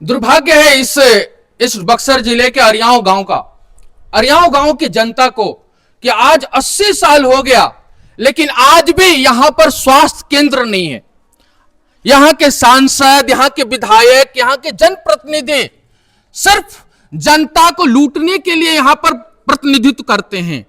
दुर्भाग्य है इस बक्सर जिले के अरियाव गांव का, अरियाव गांव की जनता को कि आज 80 साल हो गया लेकिन आज भी यहां पर स्वास्थ्य केंद्र नहीं है। यहां के सांसद, यहां के विधायक, यहां के जनप्रतिनिधि सिर्फ जनता को लूटने के लिए यहां पर प्रतिनिधित्व करते हैं।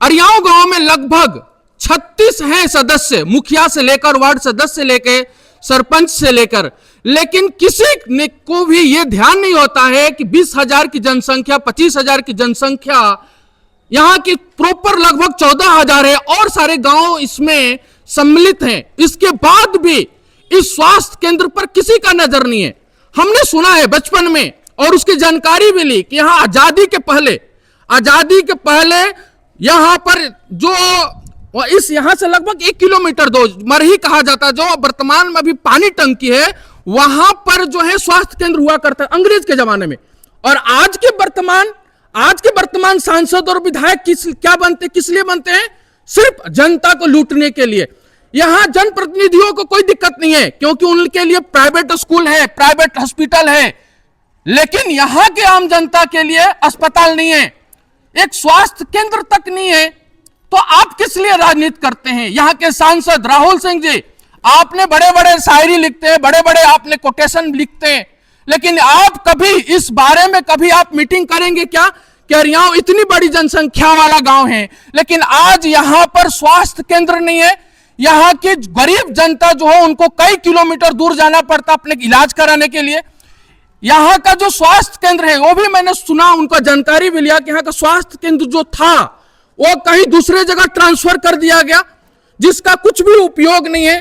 अरियाव गांव में लगभग 36 हैं सदस्य, मुखिया से लेकर वार्ड सदस्य से लेकर सरपंच से लेकर, लेकिन किसी ने को भी यह ध्यान नहीं होता है कि 20,000 की जनसंख्या, 25,000 की जनसंख्या, यहां की प्रॉपर लगभग 14,000 है और सारे गांव इसमें सम्मिलित हैं। इसके बाद भी इस स्वास्थ्य केंद्र पर किसी का नजर नहीं है। हमने सुना है बचपन में और उसकी जानकारी भी ली कि यहां आजादी के पहले यहां पर जो इस यहां से लगभग 1 किलोमीटर दूर मरही कहा जाता है, जो वर्तमान में अभी पानी टंकी है, वहां पर जो है स्वास्थ्य केंद्र हुआ करता है अंग्रेज के जमाने में। और आज के वर्तमान सांसद और विधायक किस लिए बनते हैं? सिर्फ जनता को लूटने के लिए। यहां जनप्रतिनिधियों को कोई दिक्कत नहीं है क्योंकि उनके लिए प्राइवेट स्कूल है, प्राइवेट हॉस्पिटल है, लेकिन यहां के आम जनता के लिए अस्पताल नहीं है, एक स्वास्थ्य केंद्र तक नहीं है। तो आप किस लिए राजनीति करते हैं? यहां के सांसद राहुल सिंह जी, आपने बड़े बड़े शायरी लिखते हैं, बड़े बड़े आपने कोटेशन लिखते हैं, लेकिन आप कभी इस बारे में कभी आप मीटिंग करेंगे क्या कि अरियाव इतनी बड़ी जनसंख्या वाला गांव है लेकिन आज यहां पर स्वास्थ्य केंद्र नहीं है। यहां की गरीब जनता जो है उनको कई किलोमीटर दूर जाना पड़ता अपने इलाज कराने के लिए। यहां का जो स्वास्थ्य केंद्र है वो भी मैंने सुना, उनका जानकारी भी लिया कि यहां का स्वास्थ्य केंद्र जो था वो कहीं दूसरे जगह ट्रांसफर कर दिया गया जिसका कुछ भी उपयोग नहीं है।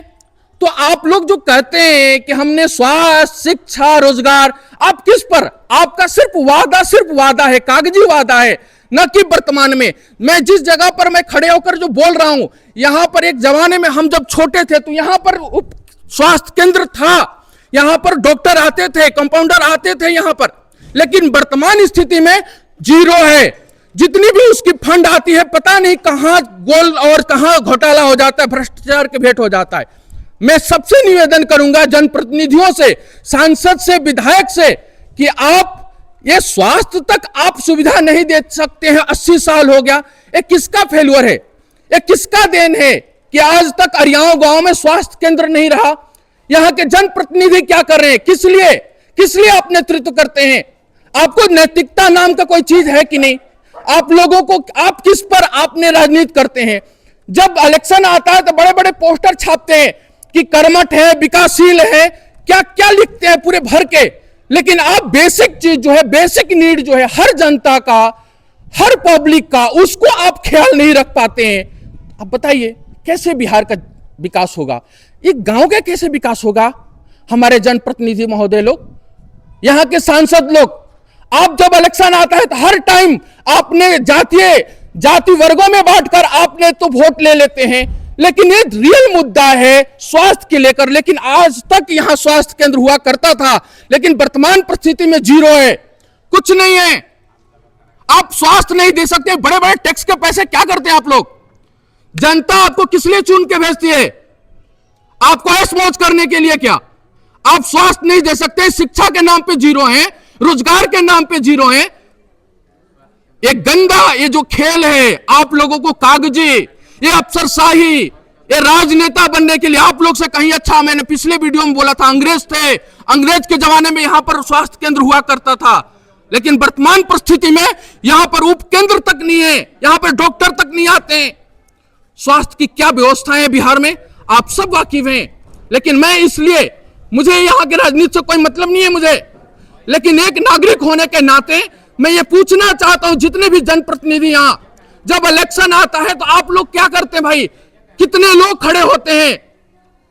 तो आप लोग जो कहते हैं कि हमने स्वास्थ्य, शिक्षा, रोजगार, आप किस पर? आपका सिर्फ वादा है, कागजी वादा है, न कि वर्तमान में। मैं जिस जगह पर मैं खड़े होकर जो बोल रहा हूं, यहां पर एक जमाने में हम जब छोटे थे तो यहां पर स्वास्थ्य केंद्र था, यहां पर डॉक्टर आते थे, कंपाउंडर आते थे यहां पर, लेकिन वर्तमान स्थिति में जीरो है। जितनी भी उसकी फंड आती है पता नहीं कहां गोल और कहां घोटाला हो जाता है, भ्रष्टाचार के भेंट हो जाता है। मैं सबसे निवेदन करूंगा जनप्रतिनिधियों से, सांसद से, विधायक से कि आप ये स्वास्थ्य तक आप सुविधा नहीं दे सकते हैं। 80 साल हो गया, ये किसका फेल्यूर है? ये किसका देन है कि आज तक अरियाव गांव में स्वास्थ्य केंद्र नहीं रहा? यहां के जनप्रतिनिधि क्या कर रहे हैं? किस लिए आप नेतृत्व करते हैं? आपको नैतिकता नाम का कोई चीज है कि नहीं? आप लोगों को, आप किस पर आपने राजनीति करते हैं? जब इलेक्शन आता है तो बड़े बड़े पोस्टर छापते हैं कि कर्मठ है, विकासशील है, क्या क्या लिखते हैं पूरे भर के, लेकिन आप बेसिक चीज जो है, बेसिक नीड जो है हर जनता का, हर पब्लिक का, उसको आप ख्याल नहीं रख पाते हैं। अब बताइए कैसे बिहार का विकास होगा? एक गांव का कैसे विकास होगा? हमारे जनप्रतिनिधि महोदय लोग, यहां के सांसद लोग, आप जब इलेक्शन आता है तो हर टाइम आपने जाति वर्गों में बांटकर आपने तो वोट ले लेते हैं, लेकिन ये रियल मुद्दा है स्वास्थ्य के लेकर। लेकिन आज तक यहां स्वास्थ्य केंद्र हुआ करता था, लेकिन वर्तमान परिस्थिति में जीरो है, कुछ नहीं है। आप स्वास्थ्य नहीं दे सकते, बड़े बड़े टैक्स के पैसे क्या करते हैं आप लोग? जनता आपको किस लिए चुन के भेजती है? आपको ऐश मौज करने के लिए क्या? आप स्वास्थ्य नहीं दे सकते, शिक्षा के नाम पे जीरो है, रोजगार के नाम पे जीरो है। एक गंदा ये जो खेल है आप लोगों को कागजी, ये अफसरशाही, ये राजनेता बनने के लिए आप लोग से कहीं अच्छा, मैंने पिछले वीडियो में बोला था, अंग्रेज थे, अंग्रेज के जमाने में यहां पर स्वास्थ्य केंद्र हुआ करता था, लेकिन वर्तमान परिस्थिति में यहां पर उप केंद्र तक नहीं है, यहां पर डॉक्टर तक नहीं आते हैं। स्वास्थ्य की क्या व्यवस्था है बिहार में आप सब वाकिफ हैं, लेकिन मैं इसलिए, मुझे यहां की राजनीति से कोई मतलब नहीं है मुझे, लेकिन एक नागरिक होने के नाते मैं ये पूछना चाहता हूं, जितने भी जनप्रतिनिधि यहां, जब इलेक्शन आता है तो आप लोग क्या करते हैं भाई? कितने लोग खड़े होते हैं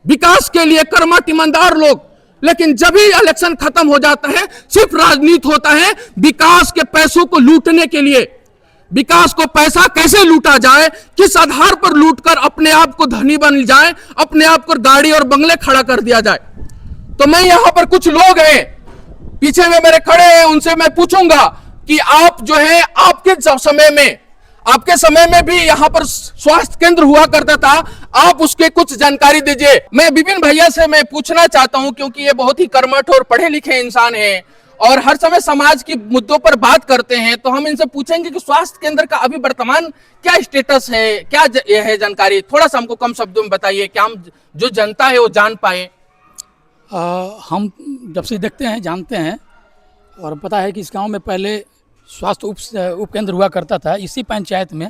विकास के लिए, कर्मठ ईमानदार लोग, लेकिन जब भी इलेक्शन खत्म हो जाता है सिर्फ राजनीति होता है विकास के पैसों को लूटने के लिए। विकास को पैसा कैसे लूटा जाए, किस आधार पर लूटकर अपने आप को धनी बन जाए, अपने आप को गाड़ी और बंगले खड़ा कर दिया जाए। तो मैं यहां पर कुछ लोग हैं पीछे में मेरे खड़े हैं, उनसे मैं पूछूंगा कि आप जो है, आपके समय में आपके समय में भी यहाँ पर स्वास्थ्य केंद्र हुआ करता था, आप उसके कुछ जानकारी दीजिए। मैं विपिन भैया से मैं पूछना चाहता हूँ, क्योंकि ये बहुत ही कर्मठ और पढ़े लिखे इंसान हैं और हर समय समाज के मुद्दों पर बात करते हैं, तो हम इनसे पूछेंगे कि स्वास्थ्य केंद्र का अभी वर्तमान क्या स्टेटस है, क्या ये है जानकारी, थोड़ा सा हमको कम शब्दों में बताइए कि हम जो जनता है वो जान पाए। हम जब से देखते हैं, जानते हैं और पता है कि इस गांव में पहले स्वास्थ्य उप केंद्र हुआ करता था। इसी पंचायत में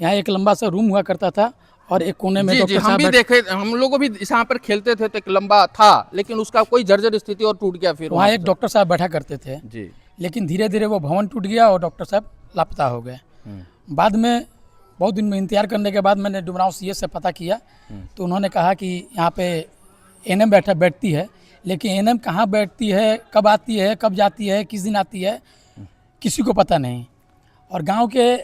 यहाँ एक लंबा सा रूम हुआ करता था और एक कोने में जी, हम भी देखे, हम लोग भी यहाँ पर खेलते थे तो एक लंबा था, लेकिन उसका कोई जर्जर स्थिति और टूट गया। फिर वहाँ एक डॉक्टर साहब बैठा करते थे जी, लेकिन धीरे धीरे वो भवन टूट गया और डॉक्टर साहब लापता हो गए। बाद में बहुत दिन में इंतजार करने के बाद मैंने डुमरांव सीएस से पता किया तो उन्होंने कहा कि यहाँ पे एएनएम बैठती है, लेकिन एएनएम कहाँ बैठती है, कब आती है, कब जाती है, किस दिन आती है, किसी को पता नहीं। और गांव के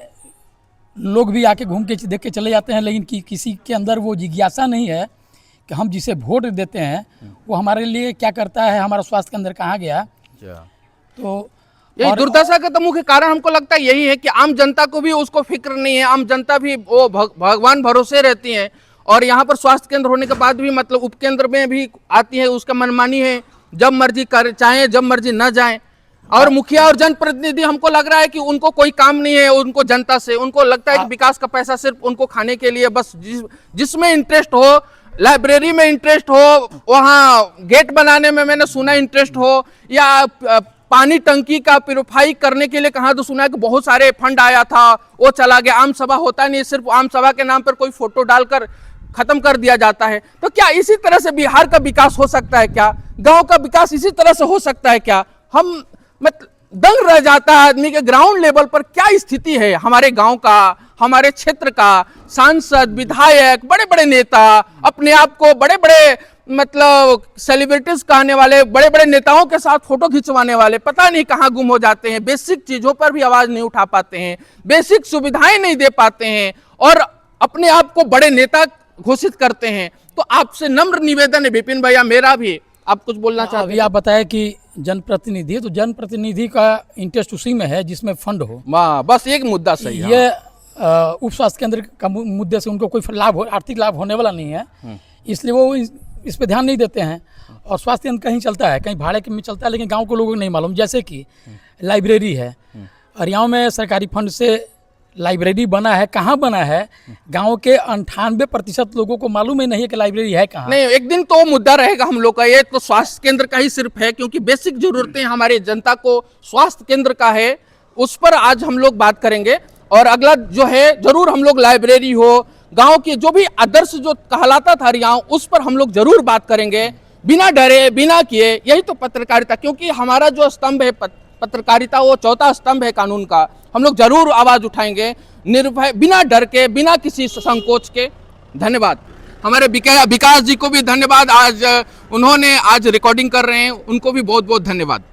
लोग भी आके घूम के देख के चले जाते हैं, लेकिन किसी के अंदर वो जिज्ञासा नहीं है कि हम जिसे वोट देते हैं वो हमारे लिए क्या करता है, हमारा स्वास्थ्य केंद्र कहाँ गया। तो यही दुर्दशा का तो मुख्य कारण हमको लगता है यही है कि आम जनता को भी उसको फिक्र नहीं है। आम जनता भी वो भगवान भरोसे रहती है और यहाँ पर स्वास्थ्य केंद्र होने के बाद भी मतलब उपकेंद्र में भी आती है, उसका मनमानी है, जब मर्जी कर चाहे जब मर्जी न जाए। और मुखिया और जनप्रतिनिधि हमको लग रहा है कि उनको कोई काम नहीं है, उनको जनता से उनको लगता है कि विकास का पैसा सिर्फ उनको खाने के लिए, बस जिसमें इंटरेस्ट हो, लाइब्रेरी में इंटरेस्ट हो, वहाँ गेट बनाने में मैंने सुना इंटरेस्ट हो, या पानी टंकी का प्यूरिफाई करने के लिए कहा तो सुना है कि बहुत सारे फंड आया था, वो चला गया। आम सभा होता नहीं, सिर्फ आम सभा के नाम पर कोई फोटो डालकर खत्म कर दिया जाता है। तो क्या इसी तरह से बिहार का विकास हो सकता है क्या? गांव का विकास इसी तरह से हो सकता है क्या? हम मतलब दंग रह जाता है आदमी के ग्राउंड लेवल पर क्या स्थिति है हमारे गांव का, हमारे क्षेत्र का। सांसद, विधायक, बड़े बड़े नेता अपने आप को बड़े बड़े मतलब सेलिब्रिटीज कहने वाले, बड़े बड़े नेताओं के साथ फोटो खिंचवाने वाले पता नहीं कहाँ गुम हो जाते हैं। बेसिक चीजों पर भी आवाज नहीं उठा पाते हैं, बेसिक सुविधाएं नहीं दे पाते हैं और अपने आप को बड़े नेता घोषित करते हैं। तो आपसे नम्र निवेदन है विपिन भैया मेरा भी, आप कुछ बोलना चाहते हैं? अभी आप बताए कि जनप्रतिनिधि, तो जनप्रतिनिधि का इंटरेस्ट उसी में है जिसमें फंड हो। बस एक मुद्दा सही है। ये उप स्वास्थ्य केंद्र का मुद्दे से उनको कोई लाभ, आर्थिक लाभ होने वाला नहीं है, इसलिए वो इस पे ध्यान नहीं देते हैं। और स्वास्थ्य केंद्र कहीं चलता है, कहीं भाड़े में चलता है, लेकिन गांव को लोगों को नहीं मालूम। जैसे कि लाइब्रेरी है, अरियाव में सरकारी फंड से लाइब्रेरी बना है, कहाँ बना है, गांव के 98% लोगों को मालूम ही नहीं है कि लाइब्रेरी है कहाँ। नहीं, एक दिन तो मुद्दा रहेगा हम लोग का, ये तो स्वास्थ्य केंद्र का ही सिर्फ है, क्योंकि बेसिक जरूरतें हमारे जनता को स्वास्थ्य केंद्र का है, उस पर आज हम लोग बात करेंगे। और अगला जो है जरूर हम लोग लाइब्रेरी हो, गांव के जो भी आदर्श जो कहलाता था गाँव, उस पर हम लोग जरूर बात करेंगे, बिना डरे बिना किए। यही तो पत्रकारिता, क्योंकि हमारा जो स्तंभ है पत्रकारिता, वो चौथा स्तंभ है कानून का। हम लोग जरूर आवाज उठाएंगे, निर्भय, बिना डर के, बिना किसी संकोच के। धन्यवाद। हमारे विकास जी को भी धन्यवाद, आज उन्होंने आज रिकॉर्डिंग कर रहे हैं, उनको भी बहुत बहुत धन्यवाद।